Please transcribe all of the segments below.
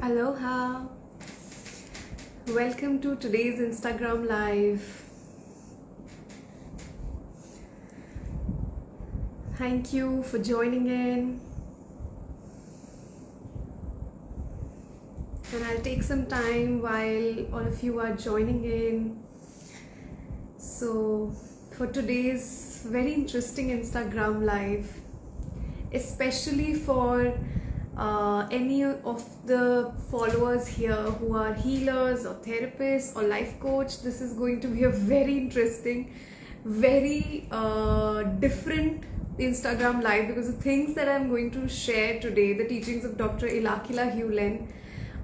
Aloha! Welcome to today's Instagram Live. Thank you for joining in. And I'll take some time while all of you are joining in. So, for today's very interesting Instagram Live, especially for any of the followers here who are healers or therapists or life coach, this is going to be a very interesting, very different Instagram Live, because the things that I'm going to share today, the teachings of Dr. Ihaleakala Hew Len,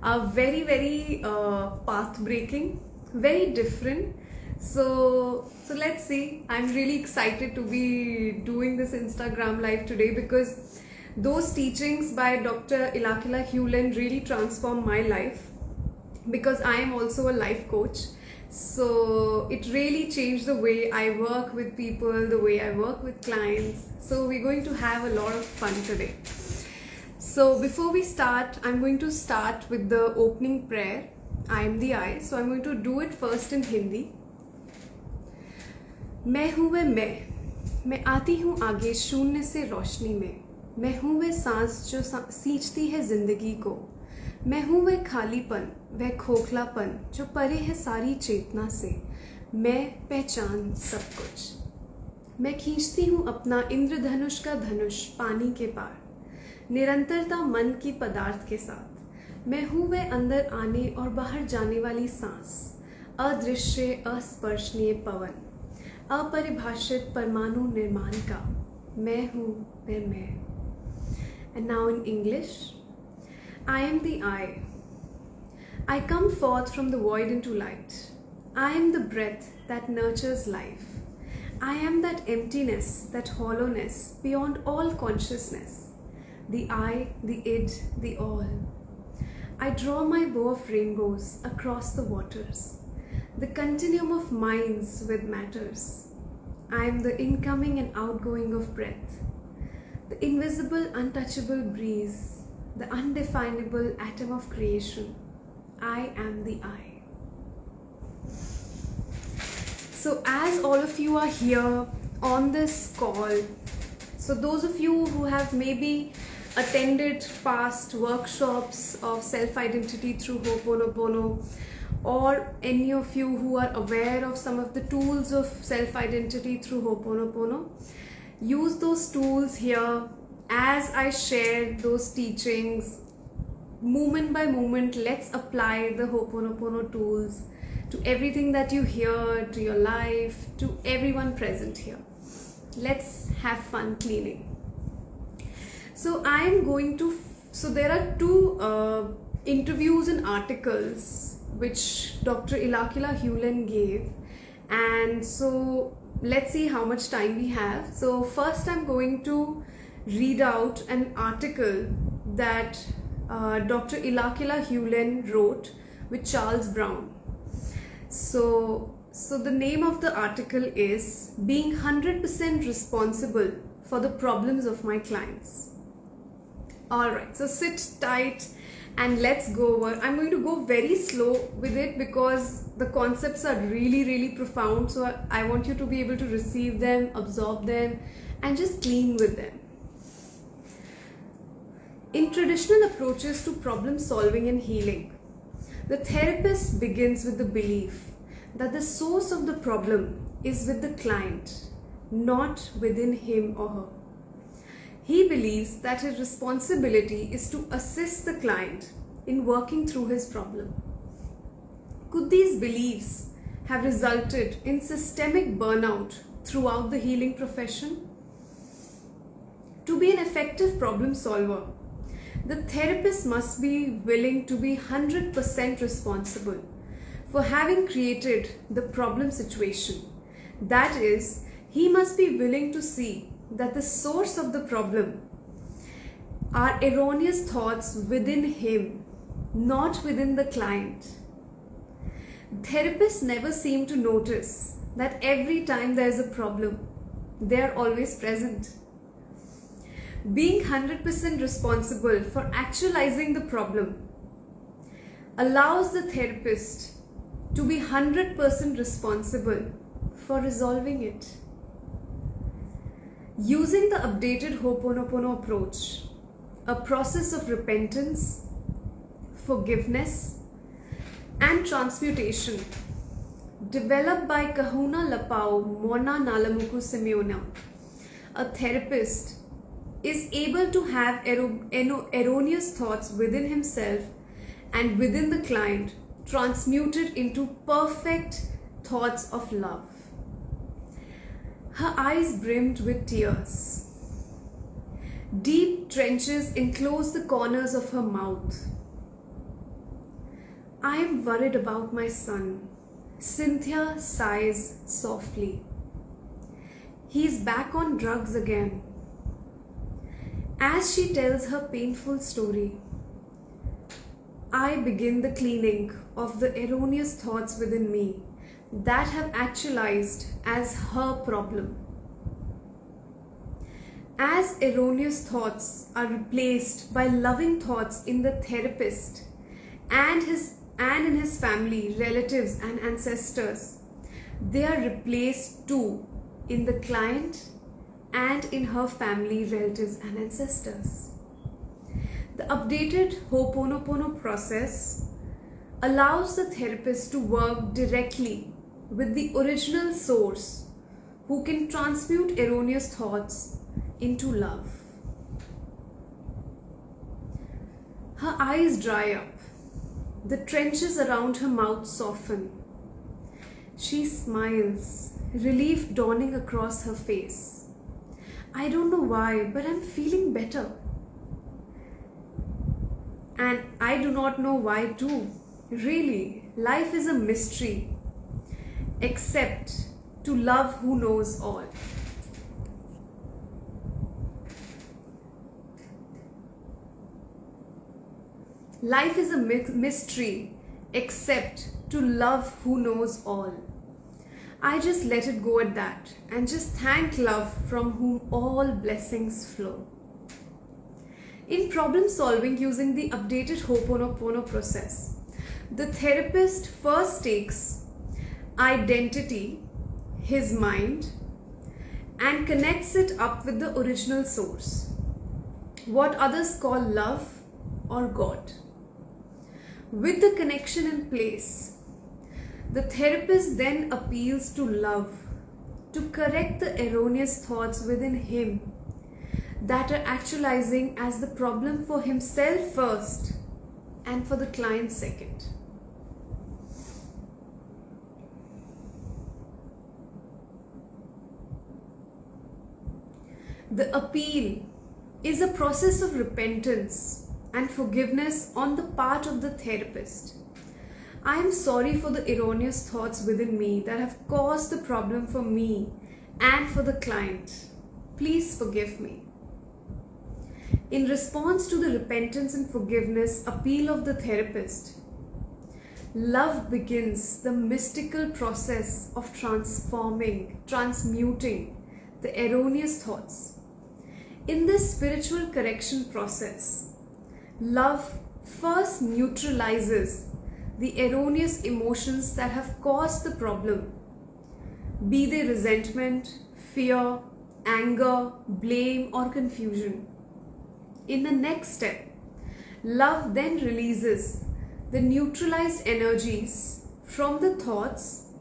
are very, very path-breaking, very different. So let's see. I'm really excited to be doing this Instagram Live today, because those teachings by Dr. Ihaleakala Hew Len really transformed my life, because I am also a life coach. So it really changed the way I work with people, the way I work with clients. So we're going to have a lot of fun today. So before we start, I'm going to start with the opening prayer. I am the I. So I'm going to do it first in Hindi. मैं हूँ वह मैं आती हूँ आगे शून्य से रोशनी में। मैं हूँ वह सांस जो सींचती है जिंदगी को। मैं हूँ वह खालीपन, वह खोखलापन जो परे है सारी चेतना से। मैं पहचान सब कुछ। मैं खींचती हूँ अपना इंद्रधनुष का धनुष पानी के पार, निरंतरता मन की पदार्थ के साथ। मैं हूँ वह अंदर आने और बाहर जाने वाली सांस, अदृश्य अस्पर्शनीय पवन, अपरिभाषित परमाणु निर्माण का। मैं हूँ वह मैं। And now in English, I am the I. I come forth from the void into light. I am the breath that nurtures life. I am that emptiness, that hollowness beyond all consciousness. The I, the id, the all. I draw my bow of rainbows across the waters, the continuum of minds with matters. I am the incoming and outgoing of breath, the invisible, untouchable breeze, the undefinable atom of creation. I am the I. So as all of you are here on this call, so those of you who have maybe attended past workshops of self-identity through Ho'oponopono, or any of you who are aware of some of the tools of self-identity through Ho'oponopono, use those tools here as I share those teachings. Moment by moment, let's apply the Ho'oponopono tools to everything that you hear, to your life, to everyone present here. Let's have fun cleaning. So I am going to, there are two interviews and articles which Dr. Ihaleakala Hew Len gave, and so let's see how much time we have. So first I'm going to read out an article that Dr. Ihaleakala Hew Len wrote with Charles Brown. So the name of the article is Being 100% Responsible for the Problems of My Clients. Alright, so sit tight and let's go over. I'm going to go very slow with it because the concepts are really, really profound. So I want you to be able to receive them, absorb them, and just clean with them. In traditional approaches to problem solving and healing, the therapist begins with the belief that the source of the problem is with the client, not within him or her. He believes that his responsibility is to assist the client in working through his problem. Could these beliefs have resulted in systemic burnout throughout the healing profession? To be an effective problem solver, the therapist must be willing to be 100% responsible for having created the problem situation. That is, he must be willing to see that the source of the problem are erroneous thoughts within him, not within the client. Therapists never seem to notice that every time there is a problem, they are always present. Being 100% responsible for actualizing the problem allows the therapist to be 100% responsible for resolving it. Using the updated Ho'oponopono approach, a process of repentance, forgiveness, and transmutation developed by Kahuna Lapau Mona Nalamuku Simeona, a therapist is able to have erroneous thoughts within himself and within the client transmuted into perfect thoughts of love. Her eyes brimmed with tears. Deep trenches enclosed the corners of her mouth. I am worried about my son. Cynthia sighs softly. He's back on drugs again. As she tells her painful story, I begin the cleaning of the erroneous thoughts within me that have actualized as her problem. As erroneous thoughts are replaced by loving thoughts in the therapist and in his family, relatives and ancestors, they are replaced too in the client and in her family, relatives and ancestors. The updated Ho'oponopono process allows the therapist to work directly with the original source who can transmute erroneous thoughts into love. Her eyes dry up. The trenches around her mouth soften. She smiles, relief dawning across her face. I don't know why, but I'm feeling better. And I do not know why too. Really, life is a mystery, except to love who knows all. Life is a mystery, except to love who knows all. I just let it go at that and just thank love from whom all blessings flow. In problem solving using the updated Ho'oponopono process, the therapist first takes identity, his mind, and connects it up with the original source, what others call love or God. With the connection in place, the therapist then appeals to love to correct the erroneous thoughts within him that are actualizing as the problem for himself first and for the client second. The appeal is a process of repentance and forgiveness on the part of the therapist. I am sorry for the erroneous thoughts within me that have caused the problem for me and for the client. Please forgive me. In response to the repentance and forgiveness appeal of the therapist, love begins the mystical process of transmuting the erroneous thoughts. In this spiritual correction process, love first neutralizes the erroneous emotions that have caused the problem, be they resentment, fear, anger, blame, or confusion. In the next step, love then releases the neutralized energies from the thoughts,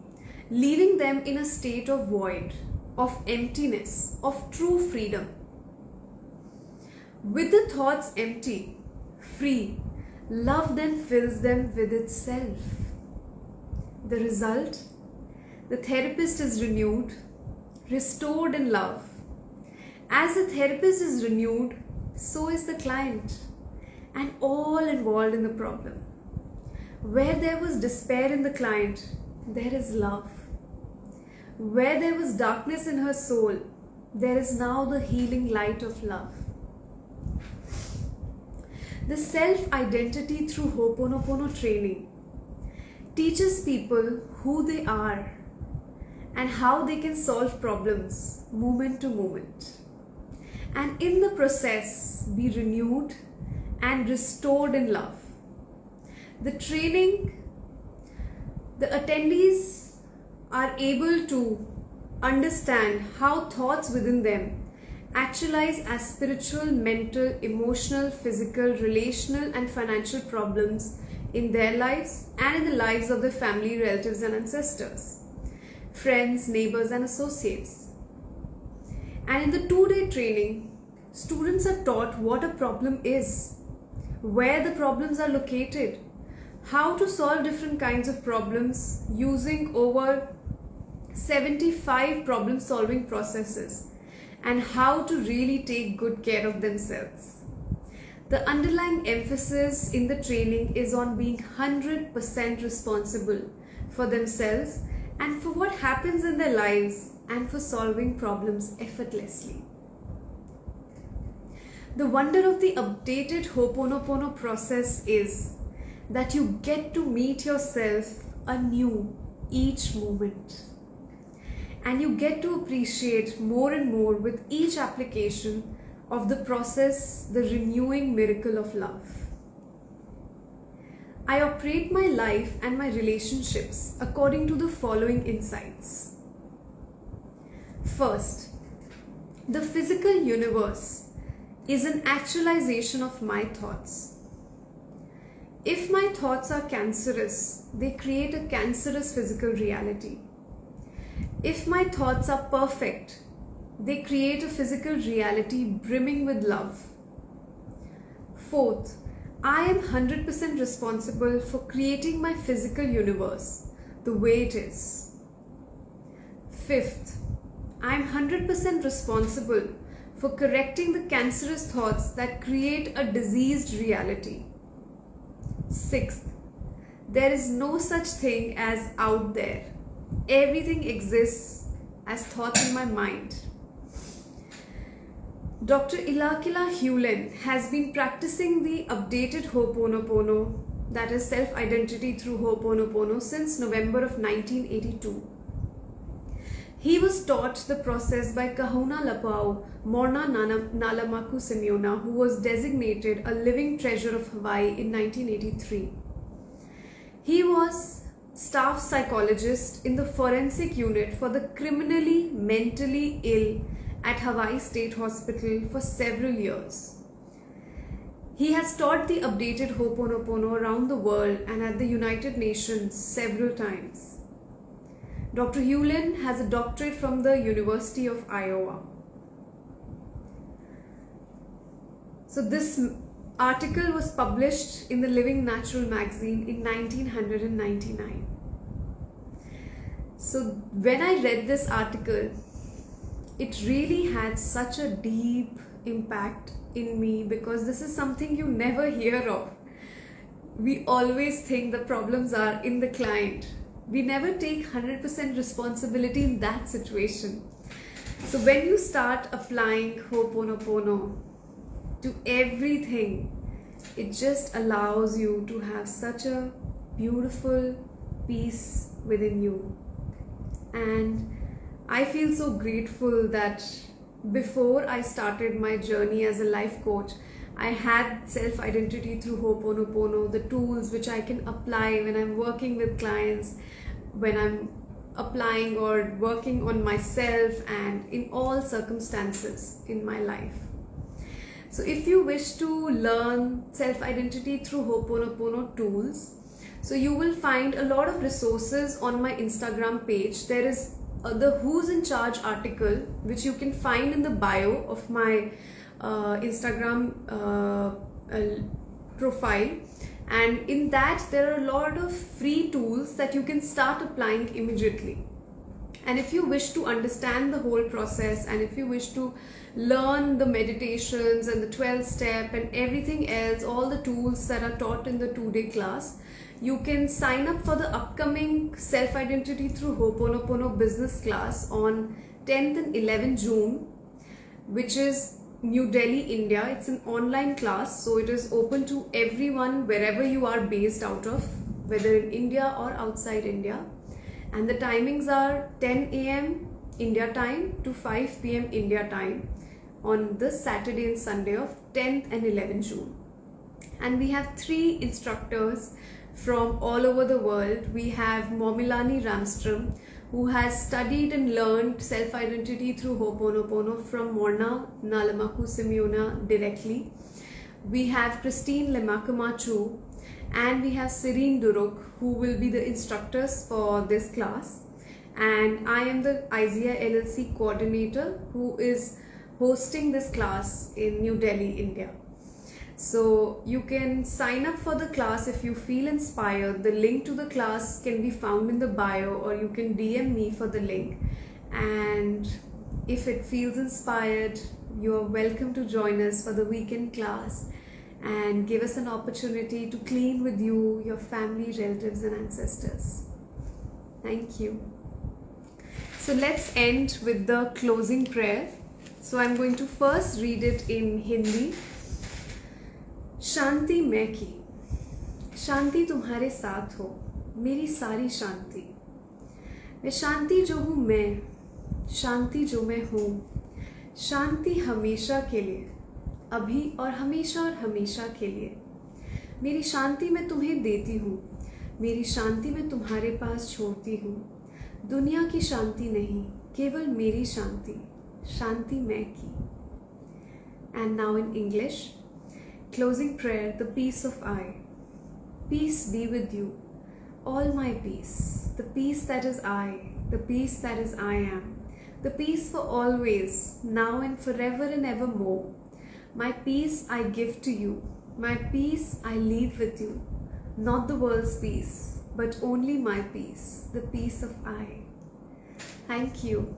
leaving them in a state of void, of emptiness, of true freedom. With the thoughts empty, free, love then fills them with itself. The result? The therapist is renewed, restored in love. As the therapist is renewed, so is the client and all involved in the problem. Where there was despair in the client, there is love. Where there was darkness in her soul, there is now the healing light of love. The self-identity through Ho'oponopono training teaches people who they are and how they can solve problems moment to moment, and in the process be renewed and restored in love. The training, the attendees are able to understand how thoughts within them actualize as spiritual, mental, emotional, physical, relational and financial problems in their lives and in the lives of their family, relatives and ancestors, friends, neighbors and associates. And in the 2-day training, students are taught what a problem is, where the problems are located, how to solve different kinds of problems using over 75 problem solving processes, and how to really take good care of themselves. The underlying emphasis in the training is on being 100% responsible for themselves and for what happens in their lives and for solving problems effortlessly. The wonder of the updated Ho'oponopono process is that you get to meet yourself anew each moment. And you get to appreciate more and more with each application of the process, the renewing miracle of love. I operate my life and my relationships according to the following insights. First, the physical universe is an actualization of my thoughts. If my thoughts are cancerous, they create a cancerous physical reality. If my thoughts are perfect, they create a physical reality brimming with love. Fourth, I am 100% responsible for creating my physical universe the way it is. Fifth, I am 100% responsible for correcting the cancerous thoughts that create a diseased reality. Sixth, there is no such thing as out there. Everything exists as thoughts in my mind. Dr. Ihaleakala Hew Len has been practicing the updated Ho'oponopono, that is self-identity through Ho'oponopono, since November of 1982. He was taught the process by Kahuna Lapau Morna Nalamaku Simeona, who was designated a living treasure of Hawaii in 1983. He was staff psychologist in the forensic unit for the criminally mentally ill at Hawaii State Hospital for several years. He has taught the updated Ho'oponopono around the world and at the United Nations several times. Dr. Hew Len has a doctorate from the University of Iowa. So this article was published in the Living Natural magazine in 1999. So when I read this article, it really had such a deep impact in me, because this is something you never hear of. We always think the problems are in the client. We never take 100% responsibility in that situation. So when you start applying Ho'oponopono to everything, it just allows you to have such a beautiful peace within you. And I feel so grateful that before I started my journey as a life coach, I had self-identity through Ho'oponopono, the tools which I can apply when I'm working with clients, when I'm applying or working on myself, and in all circumstances in my life. So if you wish to learn self-identity through Ho'oponopono tools, so you will find a lot of resources on my Instagram page. There is the Who's in Charge article, which you can find in the bio of my Instagram profile, and in that there are a lot of free tools that you can start applying immediately. And if you wish to understand the whole process, and if you wish to learn the meditations and the 12 step and everything else, all the tools that are taught in the 2-day class, you can sign up for the upcoming self-identity through Ho'oponopono business class on 10th and 11th June, which is New Delhi, India. It's an online class, so it is open to everyone wherever you are based out of, whether in India or outside India. And the timings are 10 AM India time to 5 PM India time on this Saturday and Sunday of 10th and 11th June. And we have 3 instructors from all over the world. We have Momilani Ramstrom, who has studied and learned self-identity through Ho'oponopono from Morna Nalamaku Simeona directly. We have Christine Lemakamachu, and we have Serene Duruk, who will be the instructors for this class. And I am the IZIA LLC coordinator who is hosting this class in New Delhi, India. So you can sign up for the class if you feel inspired. The link to the class can be found in the bio, or you can DM me for the link. And if it feels inspired, you are welcome to join us for the weekend class and give us an opportunity to clean with you, your family, relatives and ancestors. Thank you. So let's end with the closing prayer. So I'm going to first read it in Hindi. शांति मैं की, शांति तुम्हारे साथ हो, मेरी सारी शांति। मैं शांति जो हूँ मैं, शांति जो मैं हूँ, शांति हमेशा के लिए, अभी और हमेशा के लिए। मेरी शांति मैं तुम्हें देती हूँ, मेरी शांति मैं तुम्हारे पास छोड़ती हूँ। दुनिया की शांति नहीं, केवल मेरी शांति, शांति मैं की। And now in English. Closing prayer, the peace of I. Peace be with you, all my peace, the peace that is I, the peace that is I am, the peace for always, now and forever and evermore. My peace I give to you, my peace I leave with you, not the world's peace, but only my peace, the peace of I. Thank you.